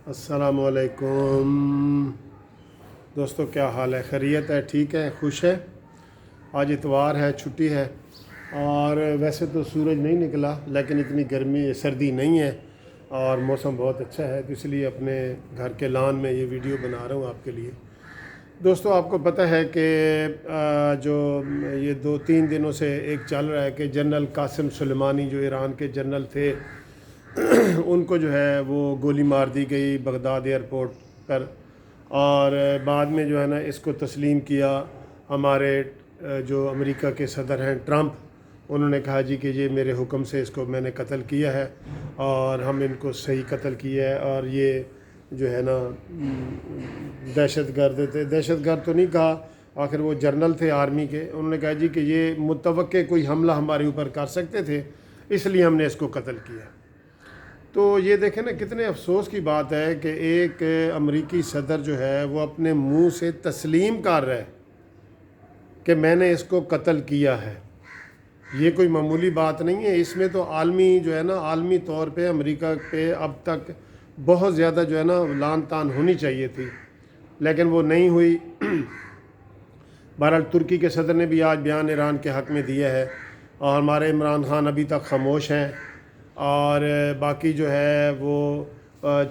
السلام علیکم دوستو، کیا حال ہے؟ خیریت ہے؟ ٹھیک ہے؟ خوش ہے؟ آج اتوار ہے، چھٹی ہے، اور ویسے تو سورج نہیں نکلا لیکن اتنی سردی نہیں ہے اور موسم بہت اچھا ہے، تو اس لیے اپنے گھر کے لان میں یہ ویڈیو بنا رہا ہوں آپ کے لیے۔ دوستو، آپ کو پتہ ہے کہ جو یہ 2-3 دنوں سے ایک چل رہا ہے کہ جنرل قاسم سلیمانی جو ایران کے جنرل تھے ان کو جو ہے وہ گولی مار دی گئی بغداد ایئرپورٹ پر، اور بعد میں جو ہے نا اس کو تسلیم کیا ہمارے جو امریکہ کے صدر ہیں ٹرمپ۔ انہوں نے کہا جی کہ یہ میرے حکم سے اس کو میں نے قتل کیا ہے اور ہم ان کو صحیح قتل کیا ہے، اور یہ جو ہے نا دہشت گرد تھے۔ دہشت گرد تو نہیں کہا، آخر وہ جرنل تھے آرمی کے۔ انہوں نے کہا جی کہ یہ متوقع کوئی حملہ ہمارے اوپر کر سکتے تھے، اس لیے ہم نے اس کو قتل کیا۔ تو یہ دیکھیں نا کتنے افسوس کی بات ہے کہ ایک امریکی صدر جو ہے وہ اپنے منہ سے تسلیم کر رہا ہے کہ میں نے اس کو قتل کیا ہے۔ یہ کوئی معمولی بات نہیں ہے، اس میں تو عالمی جو ہے نا عالمی طور پہ امریکہ پہ اب تک بہت زیادہ جو ہے نا لان تان ہونی چاہیے تھی، لیکن وہ نہیں ہوئی۔ بہرحال ترکی کے صدر نے بھی آج بیان ایران کے حق میں دیا ہے، اور ہمارے عمران خان ابھی تک خاموش ہیں، اور باقی جو ہے وہ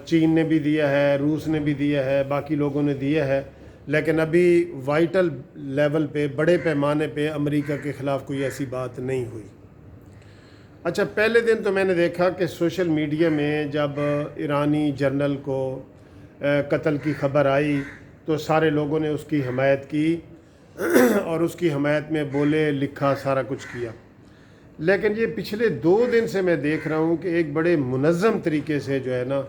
چین نے بھی دیا ہے، روس نے بھی دیا ہے، باقی لوگوں نے دیا ہے، لیکن ابھی وائٹل لیول پہ بڑے پیمانے پہ امریکہ کے خلاف کوئی ایسی بات نہیں ہوئی۔ اچھا، پہلے دن تو میں نے دیکھا کہ سوشل میڈیا میں جب ایرانی جنرل کو قتل کی خبر آئی تو سارے لوگوں نے اس کی حمایت کی اور اس کی حمایت میں بولے، لکھا، سارا کچھ کیا۔ لیکن یہ پچھلے 2 دن سے میں دیکھ رہا ہوں کہ ایک بڑے منظم طریقے سے جو ہے نا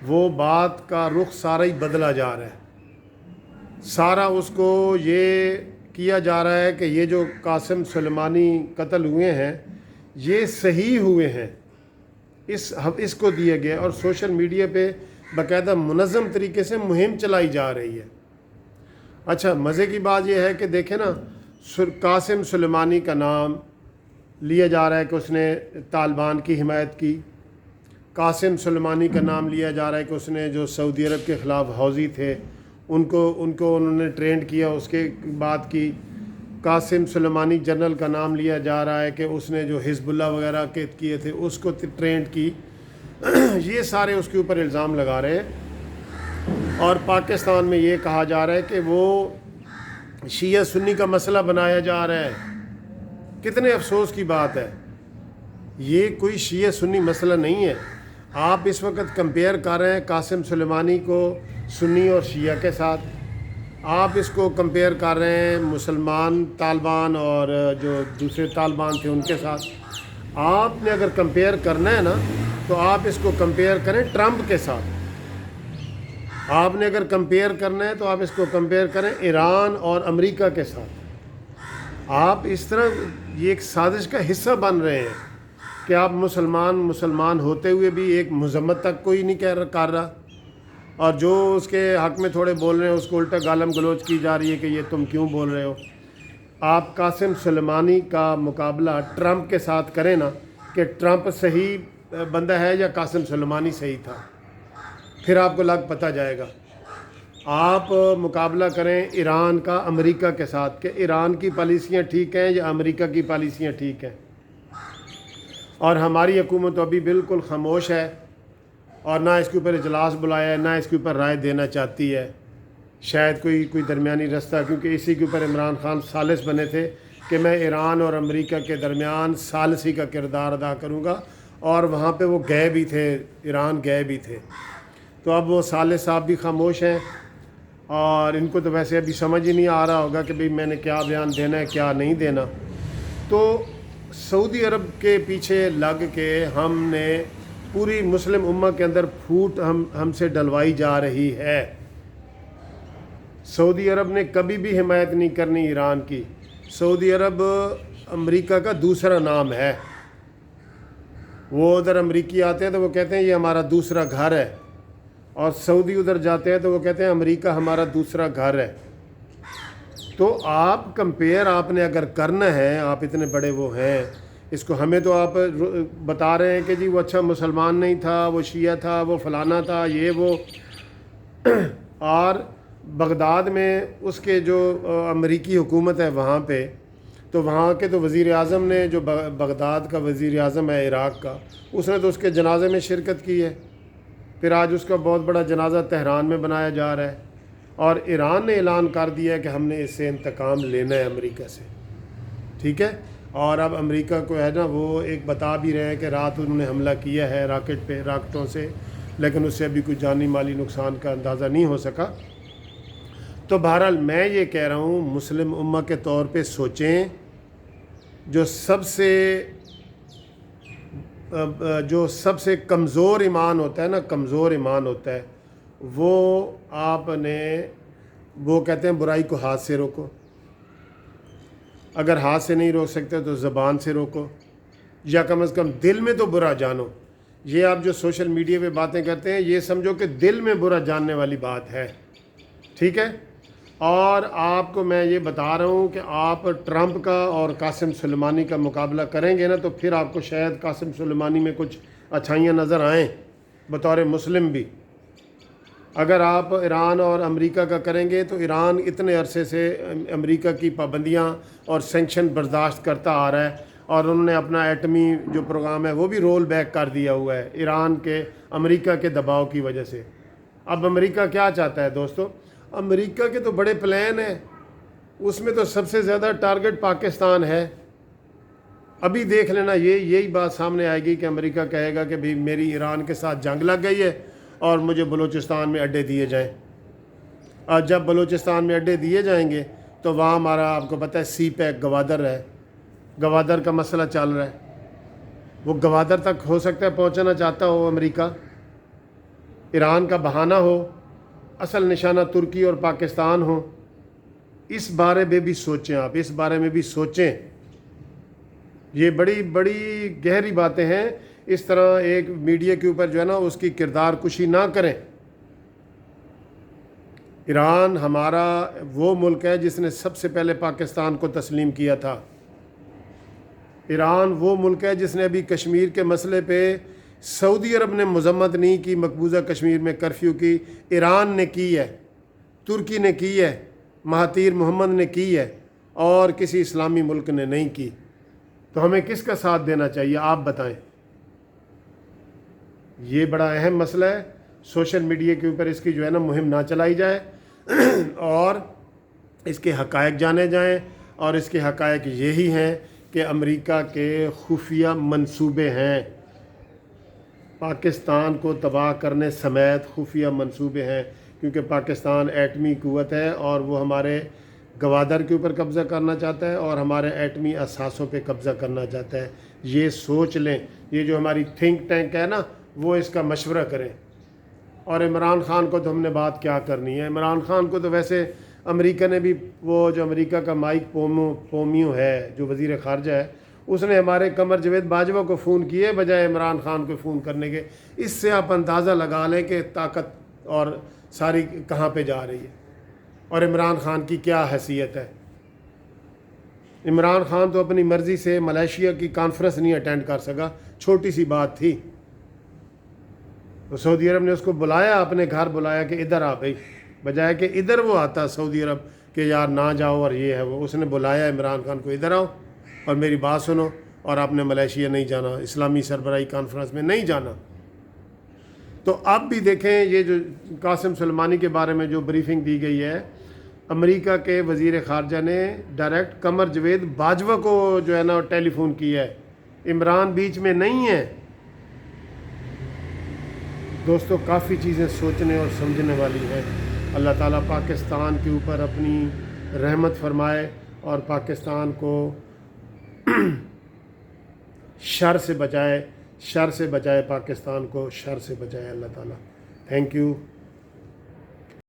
وہ بات کا رخ سارا ہی بدلا جا رہا ہے۔ سارا اس کو یہ کیا جا رہا ہے کہ یہ جو قاسم سلیمانی قتل ہوئے ہیں یہ صحیح ہوئے ہیں، اس کو دیا گیا، اور سوشل میڈیا پہ باقاعدہ منظم طریقے سے مہم چلائی جا رہی ہے۔ اچھا، مزے کی بات یہ ہے کہ دیکھیں نا، قاسم سلیمانی کا نام لیا جا رہا ہے کہ اس نے طالبان کی حمایت کی۔ قاسم سلیمانی کا نام لیا جا رہا ہے کہ اس نے جو سعودی عرب کے خلاف حوثی تھے ان کو انہوں نے ٹرینڈ کیا، اس کے بات کی۔ قاسم سلیمانی جنرل کا نام لیا جا رہا ہے کہ اس نے جو حزب اللہ وغیرہ کے کیے تھے اس کو ٹرینڈ کی۔ یہ سارے اس کے اوپر الزام لگا رہے ہیں، اور پاکستان میں یہ کہا جا رہا ہے کہ وہ شیعہ سنی کا مسئلہ بنایا جا رہا ہے۔ کتنے افسوس کی بات ہے، یہ کوئی شیعہ سنی مسئلہ نہیں ہے۔ آپ اس وقت کمپیئر کر رہے ہیں قاسم سلیمانی کو سنی اور شیعہ کے ساتھ، آپ اس کو کمپیئر کر رہے ہیں مسلمان طالبان اور جو دوسرے طالبان تھے ان کے ساتھ۔ آپ نے اگر کمپیئر کرنا ہے نا تو آپ اس کو کمپیئر کریں ٹرمپ کے ساتھ۔ آپ نے اگر کمپیئر کرنا ہے تو آپ اس کو کمپیئر کریں ایران اور امریکہ کے ساتھ۔ آپ اس طرح یہ ایک سازش کا حصہ بن رہے ہیں کہ آپ مسلمان ہوتے ہوئے بھی ایک مذمت تک کوئی نہیں کر رہا، اور جو اس کے حق میں تھوڑے بول رہے ہیں اس کو الٹا گالم گلوچ کی جا رہی ہے کہ یہ تم کیوں بول رہے ہو۔ آپ قاسم سلیمانی کا مقابلہ ٹرمپ کے ساتھ کریں نا کہ ٹرمپ صحیح بندہ ہے یا قاسم سلیمانی صحیح تھا، پھر آپ کو پتہ جائے گا۔ آپ مقابلہ کریں ایران کا امریکہ کے ساتھ کہ ایران کی پالیسیاں ٹھیک ہیں یا امریکہ کی پالیسیاں ٹھیک ہیں، اور ہماری حکومت ابھی بالکل خاموش ہے، اور نہ اس کے اوپر اجلاس بلایا ہے، نہ اس کے اوپر رائے دینا چاہتی ہے۔ شاید کوئی درمیانی رستہ، کیونکہ اسی کے اوپر عمران خان ثالث بنے تھے کہ میں ایران اور امریکہ کے درمیان ثالثی کا کردار ادا کروں گا، اور وہاں پہ وہ گئے بھی تھے، ایران گئے بھی تھے۔ تو اب وہ ثالث صاحب بھی خاموش ہیں، اور ان کو تو ویسے ابھی سمجھ ہی نہیں آ رہا ہوگا کہ بھئی میں نے کیا بیان دینا ہے کیا نہیں دینا۔ تو سعودی عرب کے پیچھے لگ کے ہم نے پوری مسلم امہ کے اندر پھوٹ ہم سے ڈلوائی جا رہی ہے۔ سعودی عرب نے کبھی بھی حمایت نہیں کرنی ایران کی۔ سعودی عرب امریکہ کا دوسرا نام ہے۔ وہ ادھر امریکی آتے ہیں تو وہ کہتے ہیں یہ ہمارا دوسرا گھر ہے، اور سعودی ادھر جاتے ہیں تو وہ کہتے ہیں امریکہ ہمارا دوسرا گھر ہے۔ تو آپ کمپیئر آپ نے اگر کرنا ہے، آپ اتنے بڑے وہ ہیں، اس کو ہمیں تو آپ بتا رہے ہیں کہ جی وہ اچھا مسلمان نہیں تھا، وہ شیعہ تھا، وہ فلانا تھا، یہ وہ، اور بغداد میں اس کے جو امریکی حکومت ہے وہاں پہ، تو وہاں کے تو وزیر اعظم نے، جو بغداد کا وزیر اعظم ہے عراق کا، اس نے تو اس کے جنازے میں شرکت کی ہے۔ پھر آج اس کا بہت بڑا جنازہ تہران میں بنایا جا رہا ہے، اور ایران نے اعلان کر دیا ہے کہ ہم نے اس سے انتقام لینا ہے امریکہ سے، ٹھیک ہے۔ اور اب امریکہ کو ہے نا، وہ ایک بتا بھی رہے ہیں کہ رات انہوں نے حملہ کیا ہے راکٹوں سے، لیکن اس سے ابھی کوئی جانی مالی نقصان کا اندازہ نہیں ہو سکا۔ تو بہرحال میں یہ کہہ رہا ہوں، مسلم امہ کے طور پہ سوچیں، جو سب سے کمزور ایمان ہوتا ہے نا، کمزور ایمان ہوتا ہے، وہ آپ نے، وہ کہتے ہیں برائی کو ہاتھ سے روکو، اگر ہاتھ سے نہیں روک سکتے تو زبان سے روکو، یا کم از کم دل میں تو برا جانو۔ یہ آپ جو سوشل میڈیا پہ باتیں کرتے ہیں، یہ سمجھو کہ دل میں برا جاننے والی بات ہے، ٹھیک ہے۔ اور آپ کو میں یہ بتا رہا ہوں کہ آپ ٹرمپ کا اور قاسم سلیمانی کا مقابلہ کریں گے نا، تو پھر آپ کو شاید قاسم سلیمانی میں کچھ اچھائیاں نظر آئیں بطور مسلم بھی۔ اگر آپ ایران اور امریکہ کا کریں گے تو ایران اتنے عرصے سے امریکہ کی پابندیاں اور سینکشن برداشت کرتا آ رہا ہے، اور انہوں نے اپنا ایٹمی جو پروگرام ہے وہ بھی رول بیک کر دیا ہوا ہے ایران کے، امریکہ کے دباؤ کی وجہ سے۔ اب امریکہ کیا چاہتا ہے دوستو؟ امریکہ کے تو بڑے پلان ہیں، اس میں تو سب سے زیادہ ٹارگٹ پاکستان ہے۔ ابھی دیکھ لینا، یہی بات سامنے آئے گی کہ امریکہ کہے گا کہ بھئی میری ایران کے ساتھ جنگ لگ گئی ہے اور مجھے بلوچستان میں اڈے دیے جائیں۔ اور جب بلوچستان میں اڈے دیے جائیں گے تو وہاں ہمارا، آپ کو پتہ ہے، سی پیک گوادر ہے، گوادر کا مسئلہ چل رہا ہے، وہ گوادر تک ہو سکتا ہے پہنچنا چاہتا ہو امریکہ، ایران کا بہانہ ہو، اصل نشانہ ترکی اور پاکستان ہو۔ اس بارے میں بھی سوچیں، آپ اس بارے میں بھی سوچیں، یہ بڑی بڑی گہری باتیں ہیں۔ اس طرح ایک میڈیا کے اوپر جو ہے نا اس کی کردار کشی نہ کریں۔ ایران ہمارا وہ ملک ہے جس نے سب سے پہلے پاکستان کو تسلیم کیا تھا۔ ایران وہ ملک ہے جس نے ابھی کشمیر کے مسئلے پہ، سعودی عرب نے مذمت نہیں کی، مقبوضہ کشمیر میں کرفیو کی، ایران نے کی ہے، ترکی نے کی ہے، مہاتیر محمد نے کی ہے، اور کسی اسلامی ملک نے نہیں کی۔ تو ہمیں کس کا ساتھ دینا چاہیے، آپ بتائیں؟ یہ بڑا اہم مسئلہ ہے۔ سوشل میڈیا کے اوپر اس کی جو ہے نا مہم نہ چلائی جائے، اور اس کے حقائق جانے جائیں، اور اس کے حقائق یہی ہیں کہ امریکہ کے خفیہ منصوبے ہیں، پاکستان کو تباہ کرنے سمیت خفیہ منصوبے ہیں، کیونکہ پاکستان ایٹمی قوت ہے اور وہ ہمارے گوادر کے اوپر قبضہ کرنا چاہتا ہے اور ہمارے ایٹمی اثاثوں پہ قبضہ کرنا چاہتا ہے۔ یہ سوچ لیں، یہ جو ہماری تھنک ٹینک ہے نا، وہ اس کا مشورہ کریں۔ اور عمران خان کو تو ہم نے بات کیا کرنی ہے، عمران خان کو تو ویسے امریکہ نے بھی، وہ جو امریکہ کا مائک پومیو ہے جو وزیر خارجہ ہے، اس نے ہمارے قمر جاوید باجوہ کو فون کیے بجائے عمران خان کو فون کرنے کے۔ اس سے آپ اندازہ لگا لیں کہ طاقت اور ساری کہاں پہ جا رہی ہے، اور عمران خان کی کیا حیثیت ہے۔ عمران خان تو اپنی مرضی سے ملیشیا کی کانفرنس نہیں اٹینڈ کر سکا، چھوٹی سی بات تھی، تو سعودی عرب نے اس کو بلایا، اپنے گھر بلایا کہ ادھر آ بھائی، بجائے کہ ادھر وہ آتا سعودی عرب کہ یار نہ جاؤ اور یہ ہے وہ، اس نے بلایا عمران خان کو، ادھر آؤ اور میری بات سنو، اور آپ نے ملیشیا نہیں جانا، اسلامی سربراہی کانفرنس میں نہیں جانا۔ تو اب بھی دیکھیں، یہ جو قاسم سلیمانی کے بارے میں جو بریفنگ دی گئی ہے، امریکہ کے وزیر خارجہ نے ڈائریکٹ قمر جاوید باجوہ کو جو ہے نا ٹیلی فون کیا ہے، عمران بیچ میں نہیں ہے۔ دوستو کافی چیزیں سوچنے اور سمجھنے والی ہیں۔ اللہ تعالیٰ پاکستان کے اوپر اپنی رحمت فرمائے اور پاکستان کو شر سے بچائے، پاکستان کو شر سے بچائے اللہ تعالیٰ۔ Thank you.